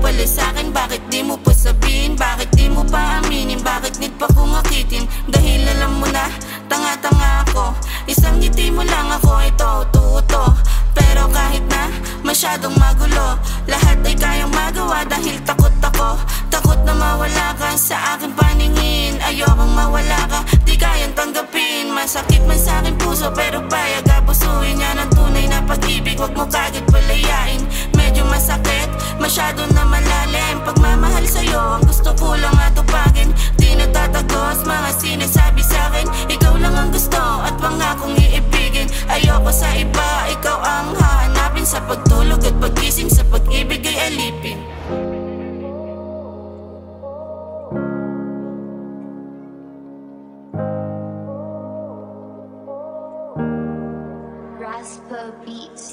pala sa'kin? Bakit di mo pa sabihin? Bakit di mo pa aminin? Bakit need pa kong akitin? Dahil alam mo na, tanga-tanga ako. Isang ngiti mo lang ako, ito, tuto. Pero kahit na masyadong magulo, lahat ay kayang magawa dahil takot ako. Takot na mawala ka sa aking paningin. Ayokong mawala ka, di kayang tanggapin. Masakit man sa aking puso pero payag abusuin niya ng tunay na pag-ibig. Huwag mo kagad palayain. Medyo masakit, masyado na malalim. Pagmamahal sa'yo, ang gusto ko lang atupagin. Di natatagos mga sinasabi sa'kin. Ikaw lang ang gusto at pangakong iibigin. Ayoko sa iba, ikaw ang hahanapin. Sa pagtulog at pagising, sa pag-ibig ay alipin.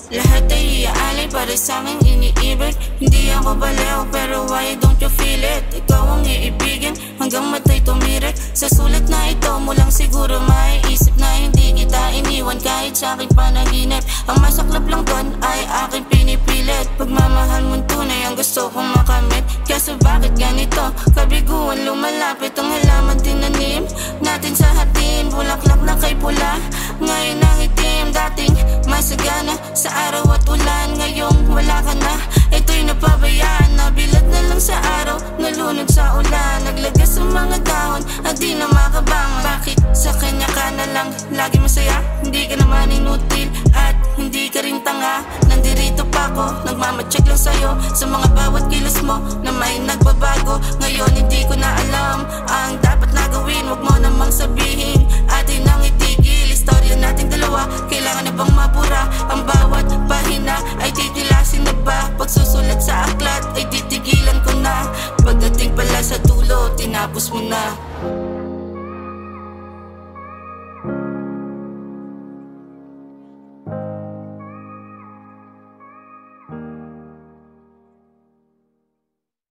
Lahat ay iaalay para sa'king iniibig. Hindi ako baliw pero why don't you feel it? Ikaw ang iibigin hanggang matay tumirik. Sa sulat na ito mo lang siguro maiisip na hindi kita iniwan kahit sa aking panaginip. Ang masaklap lang doon ay aking pinipilit. Pagmamahal mong tunay ang gusto kong makamit. Kaso bakit ganito? Kabiguan lumalapit ang halaman tinanim natin sa hatin. Bulaklak na kay pula, ngayon ang itim. Dating masagana sa araw at ulan, ngayong wala ka na. Ito'y napabayaan, nabilad na lang sa araw, nalunod sa ulan. Naglagas sa mga dahon at di na makabangon. Bakit sa kanya ka na lang lagi masaya? Hindi ka naman inutil at hindi ka rin tanga. Nandirito pa ako, nagmamatsyag lang sa'yo sa mga bawat kilos mo na may nagbabago. Ngayon hindi ko na alam